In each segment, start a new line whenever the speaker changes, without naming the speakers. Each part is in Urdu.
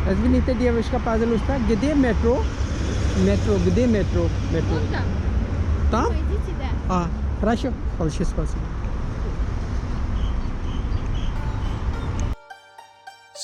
Razvinite девочка, пожалуйста, где метро? Метро, где метро?
Вон там.
Там?
Пойдите, да.
Хорошо, большое спасибо.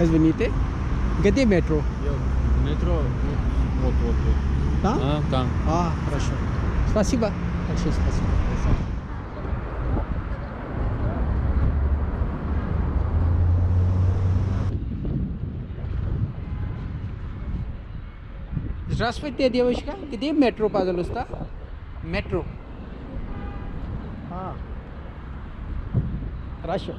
Razvinite, где метро?
Метро, вот.
Там?
Там.
Хорошо. Спасибо. Большое спасибо. Здравствуйте, девочка. Где метро, пожалуйста? Метро. Хорошо.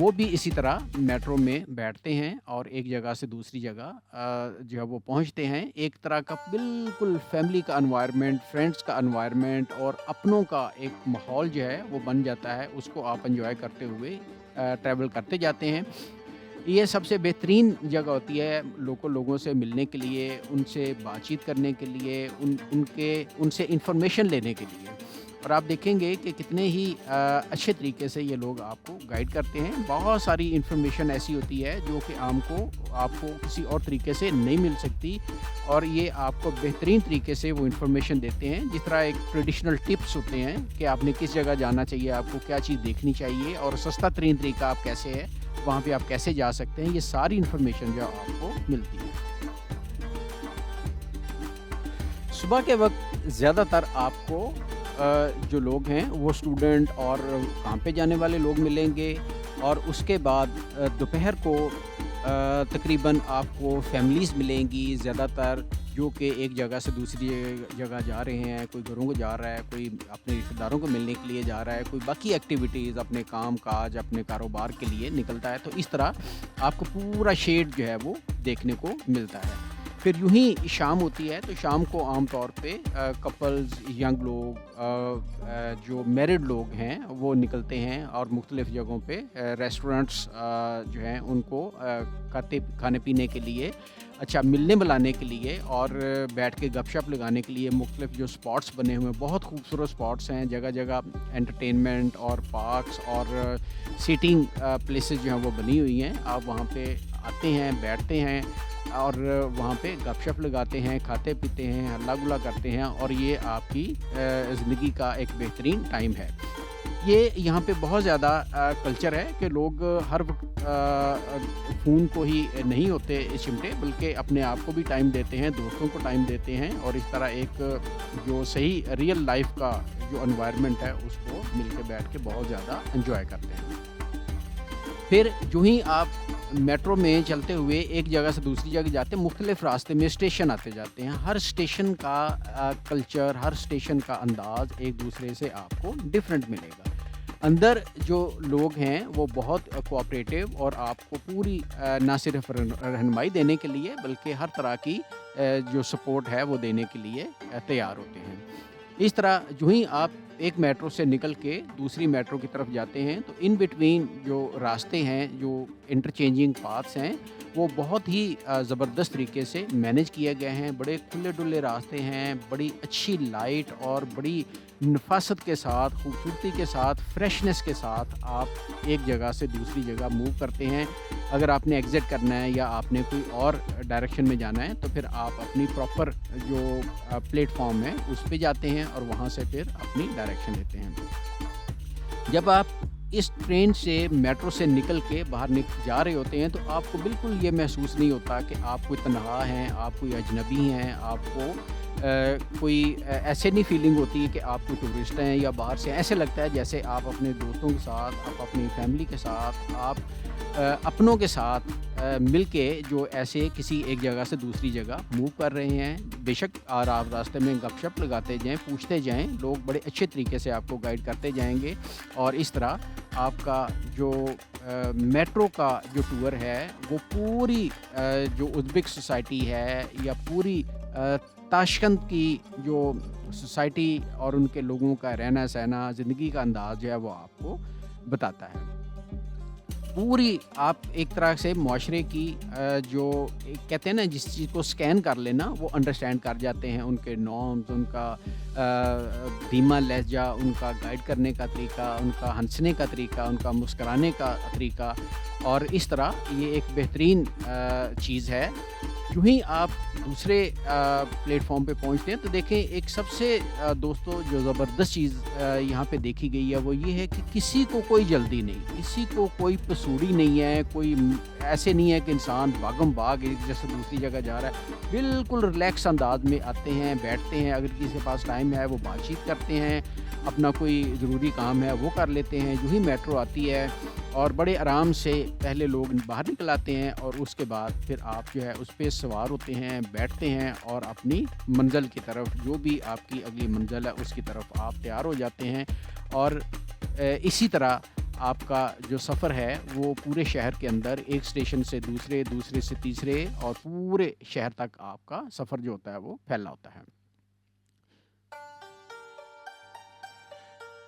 وہ بھی اسی طرح میٹرو میں بیٹھتے ہیں اور ایک جگہ سے دوسری جگہ جو ہے وہ پہنچتے ہیں. ایک طرح کا بالکل فیملی کا انوائرمنٹ، فرینڈس کا انوائرمنٹ اور اپنوں کا ایک ماحول جو ہے وہ بن جاتا ہے. اس کو آپ انجوائے کرتے ہوئے ٹریول کرتے جاتے ہیں. یہ سب سے بہترین جگہ ہوتی ہے لوگوں سے ملنے کے لیے، ان سے بات چیت کرنے کے لیے، ان سے انفارمیشن لینے کے لیے. اور آپ دیکھیں گے کہ کتنے ہی اچھے طریقے سے یہ لوگ آپ کو گائیڈ کرتے ہیں. بہت ساری انفارمیشن ایسی ہوتی ہے جو کہ آپ کو کسی اور طریقے سے نہیں مل سکتی، اور یہ آپ کو بہترین طریقے سے وہ انفارمیشن دیتے ہیں. جس طرح ایک ٹریڈیشنل ٹپس ہوتے ہیں کہ آپ نے کس جگہ جانا چاہیے، آپ کو کیا چیز دیکھنی چاہیے، اور سستا ترین طریقہ آپ کیسے ہے وہاں پہ آپ کیسے جا سکتے ہیں. یہ ساری انفارمیشن جو آپ کو ملتی ہے. صبح کے وقت زیادہ تر آپ کو جو لوگ ہیں وہ اسٹوڈنٹ اور کام پہ جانے والے لوگ ملیں گے، اور اس کے بعد دوپہر کو تقریباً آپ کو فیملیز ملیں گی زیادہ تر، جو کہ ایک جگہ سے دوسری جگہ جا رہے ہیں. کوئی گھروں کو جا رہا ہے، کوئی اپنے رشتہ داروں کو ملنے کے لیے جا رہا ہے، کوئی باقی ایکٹیویٹیز اپنے کام کاج اپنے کاروبار کے لیے نکلتا ہے. تو اس طرح آپ کو پورا شیڈ جو ہے وہ دیکھنے کو ملتا ہے. پھر یوں ہی شام ہوتی ہے تو شام کو عام طور پہ کپلز، ینگ لوگ، جو میرڈ لوگ ہیں وہ نکلتے ہیں اور مختلف جگہوں پہ ریسٹورنٹس جو ہیں ان کو کھانے پینے کے لیے، اچھا ملنے ملانے کے لیے اور بیٹھ کے گپ شپ لگانے کے لیے مختلف جو سپاٹس بنے ہوئے ہیں. بہت خوبصورت سپاٹس ہیں، جگہ جگہ انٹرٹینمنٹ اور پارکس اور سیٹنگ پلیسز جو ہیں وہ بنی ہوئی ہیں. آپ وہاں پہ آتے ہیں، بیٹھتے ہیں اور وہاں پہ گپ شپ لگاتے ہیں، کھاتے پیتے ہیں، ہلا گلا کرتے ہیں، اور یہ آپ کی زندگی کا ایک بہترین ٹائم ہے. یہ یہاں پہ بہت زیادہ کلچر ہے کہ لوگ ہر وقت فون کو ہی نہیں ہوتے چمٹے، بلکہ اپنے آپ کو بھی ٹائم دیتے ہیں، دوستوں کو ٹائم دیتے ہیں، اور اس طرح ایک جو صحیح ریئل لائف کا جو انوائرمنٹ ہے اس کو مل کے بیٹھ کے بہت زیادہ انجوائے کرتے ہیں. پھر جو ہی آپ میٹرو میں چلتے ہوئے ایک جگہ سے دوسری جگہ جاتے ہیں، مختلف راستے میں اسٹیشن آتے جاتے ہیں. ہر اسٹیشن کا کلچر، ہر اسٹیشن کا انداز ایک دوسرے سے آپ کو ڈفرینٹ ملے گا. اندر جو لوگ ہیں وہ بہت کوآپریٹیو اور آپ کو پوری نہ صرف رہنمائی دینے کے لیے بلکہ ہر طرح کی جو سپورٹ ہے وہ دینے کے لیے تیار ہوتے ہیں. اس طرح جو ہی آپ ایک میٹرو سے نکل کے دوسری میٹرو کی طرف جاتے ہیں تو ان بٹوین جو راستے ہیں، جو انٹرچینجنگ پاتھس ہیں، وہ بہت ہی زبردست طریقے سے مینیج کیے گئے ہیں. بڑے کھلے ڈلے راستے ہیں، بڑی اچھی لائٹ اور بڑی نفاست کے ساتھ، خوبصورتی کے ساتھ، فریشنس کے ساتھ آپ ایک جگہ سے دوسری جگہ موو کرتے ہیں. اگر آپ نے ایگزٹ کرنا ہے یا آپ نے کوئی اور ڈائریکشن میں جانا ہے تو پھر آپ اپنی پراپر جو پلیٹ فارم ہے اس پہ جاتے ہیں اور وہاں سے پھر اپنی ڈائریکشن لیتے ہیں. جب آپ اس ٹرین سے، میٹرو سے نکل کے باہر جا رہے ہوتے ہیں تو آپ کو بالکل یہ محسوس نہیں ہوتا کہ آپ کوئی تنہا ہیں، آپ کوئی اجنبی ہیں، آپ کو کوئی ایسے نہیں فیلنگ ہوتی کہ آپ کوئی ٹورسٹ ہیں یا باہر سے. ایسے لگتا ہے جیسے آپ اپنے دوستوں کے ساتھ، آپ اپنی فیملی کے ساتھ، آپ اپنوں کے ساتھ مل کے جو ایسے کسی ایک جگہ سے دوسری جگہ موو کر رہے ہیں. بے شک اور آپ راستے میں گپ شپ لگاتے جائیں، پوچھتے جائیں، لوگ بڑے اچھے طریقے سے آپ کو گائیڈ کرتے جائیں گے، اور اس طرح آپ کا جو میٹرو کا جو ٹور ہے وہ پوری جو ازبک سوسائٹی ہے یا پوری تاشقند کی جو سوسائٹی اور ان کے لوگوں کا رہنا سہنا، زندگی کا انداز جو ہے وہ آپ کو بتاتا ہے. پوری آپ ایک طرح سے معاشرے کی جو کہتے ہیں نا جس چیز کو سکین کر لینا وہ انڈرسٹینڈ کر جاتے ہیں. ان کے نارمز، ان کا دھیما لہجہ، ان کا گائیڈ کرنے کا طریقہ، ان کا ہنسنے کا طریقہ، ان کا مسکرانے کا طریقہ، اور اس طرح یہ ایک بہترین چیز ہے. جو ہی آپ دوسرے پلیٹ فارم پہ پہنچتے ہیں تو دیکھیں ایک سب سے دوستوں جو زبردست چیز یہاں پہ دیکھی گئی ہے وہ یہ ہے کہ کسی کو کوئی جلدی نہیں، کسی کو کوئی پسوڑی نہیں ہے، کوئی ایسے نہیں ہے کہ انسان بھاگم بھاگ ایک جیسے دوسری جگہ جا رہا ہے. بالکل ریلیکس انداز میں آتے ہیں، بیٹھتے ہیں، اگر کسی کے پاس ٹائم ہے وہ بات چیت کرتے ہیں، اپنا کوئی ضروری کام ہے وہ کر لیتے ہیں. جو ہی میٹرو آتی ہے اور بڑے آرام سے پہلے لوگ باہر نکل آتے ہیں اور اس کے بعد پھر آپ جو ہے اس پہ سوار ہوتے ہیں، بیٹھتے ہیں اور اپنی منزل کی طرف، جو بھی آپ کی اگلی منزل ہے اس کی طرف آپ تیار ہو جاتے ہیں. اور اسی طرح آپ کا جو سفر ہے وہ پورے شہر کے اندر ایک اسٹیشن سے دوسرے، دوسرے سے تیسرے اور پورے شہر تک آپ کا سفر جو ہوتا ہے وہ پھیلا ہوتا ہے۔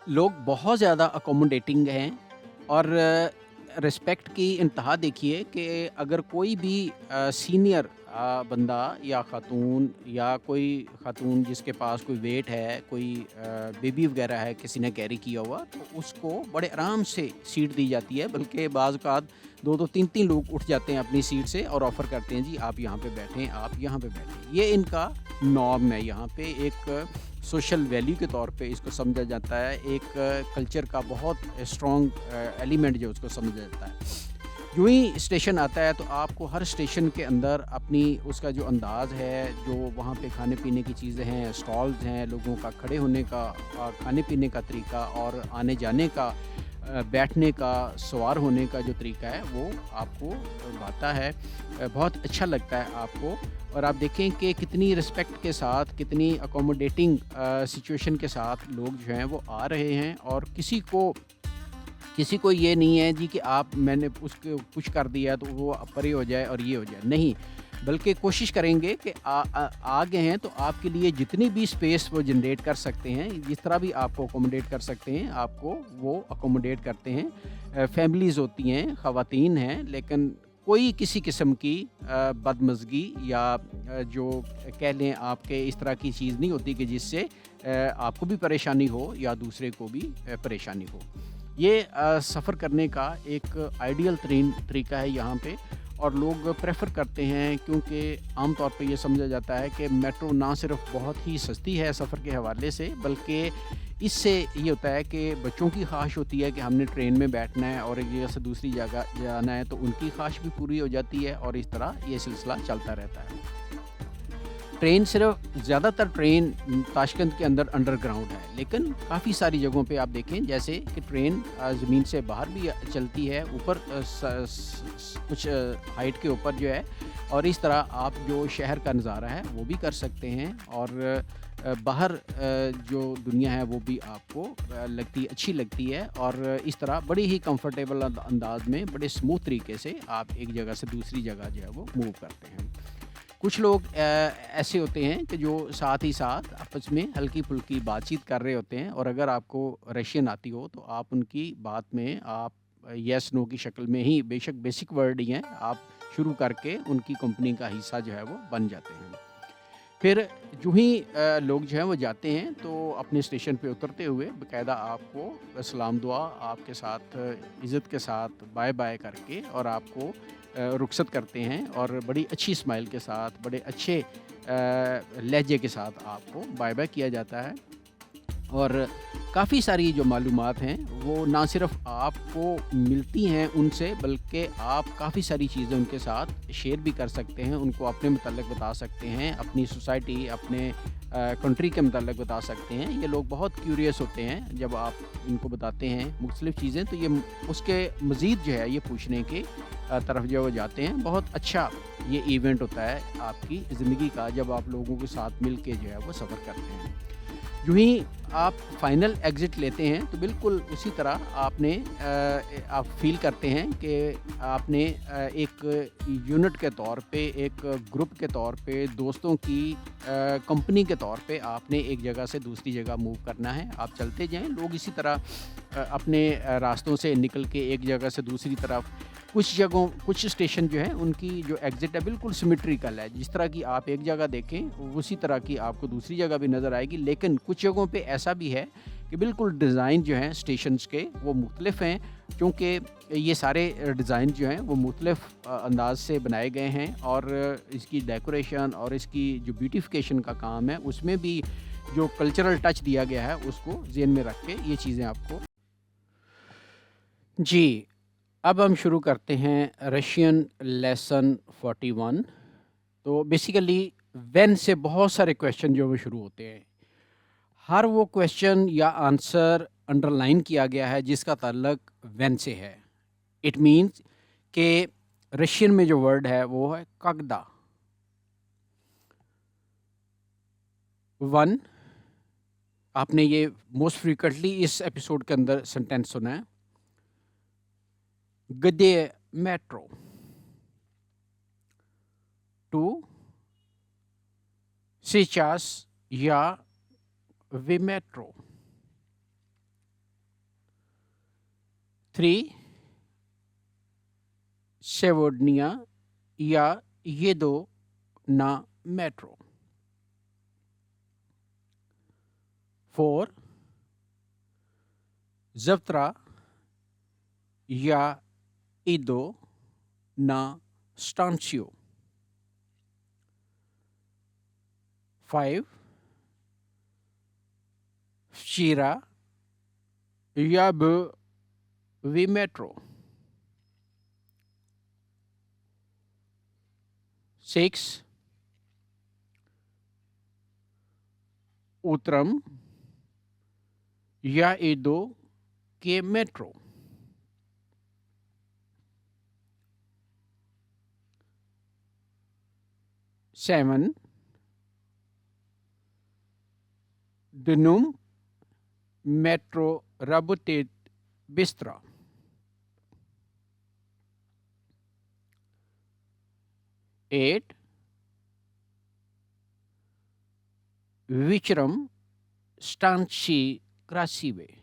لوگ بہت زیادہ اکوموڈیٹنگ ہیں اور رسپیکٹ کی انتہا دیکھیے کہ اگر کوئی بھی سینئر بندہ یا کوئی خاتون جس کے پاس کوئی ویٹ ہے، کوئی بیبی وغیرہ ہے کسی نے کیری کیا ہوا، تو اس کو بڑے آرام سے سیٹ دی جاتی ہے، بلکہ بعض اوقات 2 3 لوگ اٹھ جاتے ہیں اپنی سیٹ سے اور آفر کرتے ہیں جی آپ یہاں پہ بیٹھیں، آپ یہاں پہ بیٹھیں۔ یہ ان کا نارم ہے، یہاں پہ ایک سوشل ویلیو کے طور پہ اس کو سمجھا جاتا ہے، ایک کلچر کا بہت اسٹرانگ ایلیمنٹ جو اس کو سمجھا جاتا ہے۔ جو ہی اسٹیشن آتا ہے تو آپ کو ہر اسٹیشن کے اندر اپنی اس کا جو انداز ہے، جو وہاں پہ کھانے پینے کی چیزیں ہیں، اسٹالز ہیں، لوگوں کا کھڑے ہونے کا، کھانے پینے کا طریقہ اور آنے جانے کا، بیٹھنے کا، سوار ہونے کا جو طریقہ ہے وہ آپ کو بھاتا ہے، بہت اچھا لگتا ہے آپ کو۔ اور آپ دیکھیں کہ کتنی رسپیکٹ کے ساتھ، کتنی اکوموڈیٹنگ سچویشن کے ساتھ لوگ جو ہیں وہ آ رہے ہیں، اور کسی کو یہ نہیں ہے جی کہ میں نے اس کو کچھ کر دیا تو وہ پرے ہو جائے اور یہ ہو جائے، نہیں، بلکہ کوشش کریں گے کہ آگے ہیں تو آپ کے لیے جتنی بھی اسپیس وہ جنریٹ کر سکتے ہیں، جس طرح بھی آپ کو اکوموڈیٹ کر سکتے ہیں، آپ کو وہ اکوموڈیٹ کرتے ہیں۔ فیملیز ہوتی ہیں، خواتین ہیں، لیکن کوئی کسی قسم کی بدمزگی یا جو کہہ لیں آپ کے اس طرح کی چیز نہیں ہوتی کہ جس سے آپ کو بھی پریشانی ہو یا دوسرے کو بھی پریشانی ہو۔ یہ سفر کرنے کا ایک آئیڈیل ترین طریقہ ہے یہاں پہ، اور لوگ پریفر کرتے ہیں، کیونکہ عام طور پہ یہ سمجھا جاتا ہے کہ میٹرو نہ صرف بہت ہی سستی ہے سفر کے حوالے سے، بلکہ اس سے یہ ہوتا ہے کہ بچوں کی خواہش ہوتی ہے کہ ہم نے ٹرین میں بیٹھنا ہے اور ایک جگہ سے دوسری جگہ جانا ہے، تو ان کی خواہش بھی پوری ہو جاتی ہے، اور اس طرح یہ سلسلہ چلتا رہتا ہے۔ ٹرین زیادہ تر ٹرین تاشکند کے اندر انڈر گراؤنڈ ہے، لیکن کافی ساری جگہوں پہ آپ دیکھیں جیسے کہ ٹرین زمین سے باہر بھی چلتی ہے، اوپر کچھ ہائٹ کے اوپر جو ہے، اور اس طرح آپ جو شہر کا نظارہ ہے وہ بھی کر سکتے ہیں، اور باہر جو دنیا ہے وہ بھی آپ کو اچھی لگتی ہے، اور اس طرح بڑی ہی کمفرٹیبل انداز میں بڑے اسموتھ طریقے سے آپ ایک جگہ سے دوسری جگہ جو ہے وہ موو کرتے ہیں۔ کچھ لوگ ایسے ہوتے ہیں کہ جو ساتھ ہی ساتھ آپس میں ہلکی پھلکی بات چیت کر رہے ہوتے ہیں، اور اگر آپ کو رشین آتی ہو تو آپ ان کی بات میں آپ یس نو کی شکل میں ہی، بے شک بیسک ورڈ ہی ہیں، آپ شروع کر کے ان کی کمپنی کا حصہ جو ہے وہ بن جاتے ہیں۔ پھر جو ہی لوگ جو ہیں وہ جاتے ہیں تو اپنے اسٹیشن پہ اترتے ہوئے باقاعدہ آپ کو سلام دعا آپ کے ساتھ عزت کے ساتھ بائے بائے کر کے اور آپ کو رخصت کرتے ہیں، اور بڑی اچھی اسمائل کے ساتھ، بڑے اچھے لہجے کے ساتھ آپ کو بائے بائے کیا جاتا ہے۔ اور کافی ساری جو معلومات ہیں وہ نہ صرف آپ کو ملتی ہیں ان سے، بلکہ آپ کافی ساری چیزیں ان کے ساتھ شیئر بھی کر سکتے ہیں، ان کو اپنے متعلق بتا سکتے ہیں، اپنی سوسائٹی، اپنے کنٹری کے متعلق بتا سکتے ہیں۔ یہ لوگ بہت کیوریس ہوتے ہیں جب آپ ان کو بتاتے ہیں مختلف چیزیں، تو یہ اس کے مزید جو ہے یہ پوچھنے کے طرف جو وہ جاتے ہیں۔ بہت اچھا یہ ایونٹ ہوتا ہے آپ کی زندگی کا جب آپ لوگوں کے ساتھ مل کے جو ہے وہ سفر کرتے ہیں۔ جو ہی آپ فائنل ایگزٹ لیتے ہیں تو بالکل اسی طرح آپ فیل کرتے ہیں کہ آپ نے ایک یونٹ کے طور پہ، ایک گروپ کے طور پہ، دوستوں کی کمپنی کے طور پہ آپ نے ایک جگہ سے دوسری جگہ موو کرنا ہے۔ آپ چلتے جائیں، لوگ اسی طرح اپنے راستوں سے نکل کے ایک جگہ سے دوسری طرف، کچھ اسٹیشن جو ہیں ان کی جو ایگزٹ ہے بالکل سیمیٹریکل ہے، جس طرح کی آپ ایک جگہ دیکھیں اسی طرح کی آپ کو دوسری جگہ بھی نظر آئے گی، لیکن کچھ جگہوں پہ ایسا بھی ہے کہ بالکل ڈیزائن جو ہیں اسٹیشنز کے وہ مختلف ہیں، کیونکہ یہ سارے ڈیزائن جو ہیں وہ مختلف انداز سے بنائے گئے ہیں، اور اس کی ڈیکوریشن اور اس کی جو بیوٹیفیکیشن کا کام ہے اس میں بھی جو کلچرل ٹچ دیا گیا ہے اس کو ذہن میں رکھ کے یہ چیزیں آپ کو۔ جی اب ہم شروع کرتے ہیں رشین لیسن 41۔ تو بیسیکلی وین سے بہت سارے کویشچن جو وہ شروع ہوتے ہیں، ہر وہ کویشچن یا آنسر انڈر لائن کیا گیا ہے جس کا تعلق وین سے ہے۔ اٹ مینس کہ رشین میں جو ورڈ ہے وہ ہے کگدا۔ ون، آپ نے یہ موسٹ فریکوینٹلی اس ایپیسوڈ کے اندر سینٹینس سنا ہے، Gde metro. 2. Сейчас я в метро. 3. Сегодня я еду на метро. 4. Завтра я иду на станцию. 5. Вчера я был в метро. 6. Утром я иду к метро. 7. Dnum metro работает быстро. 8. вечером stanci красивые.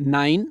9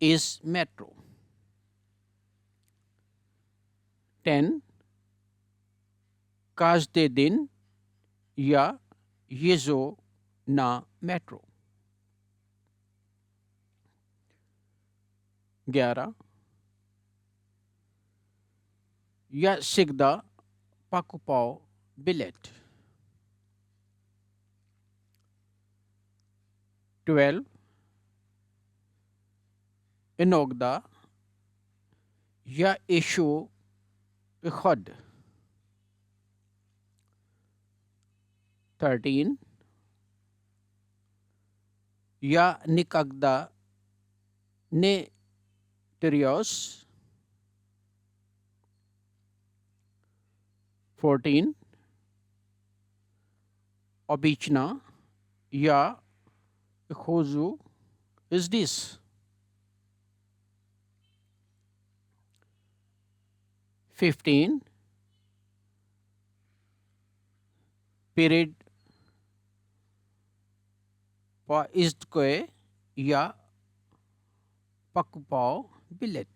is metro. 10 каждый день я езжу на метро. 11 я всегда покупал билет. 12 иногда я ищу выход. 13 я никогда не теряюсь. 14 обычно я хожу здесь. 15 перед поездкой я покупал билет.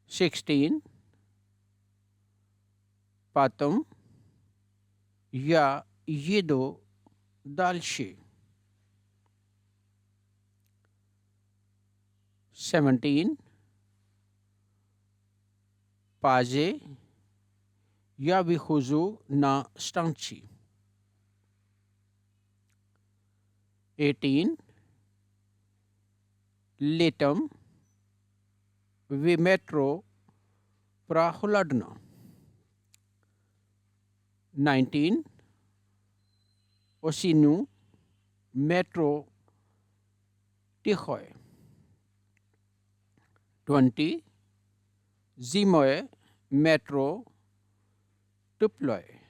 16 потом я еду дальше. 17 позже я выхожу на станцию. 18 летом в метро прохладно. 19 осенью метро тихое. 20 зимой метро теплое.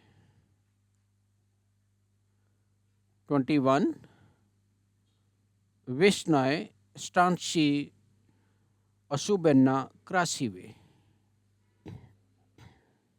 21 весной stanci особенно красивые.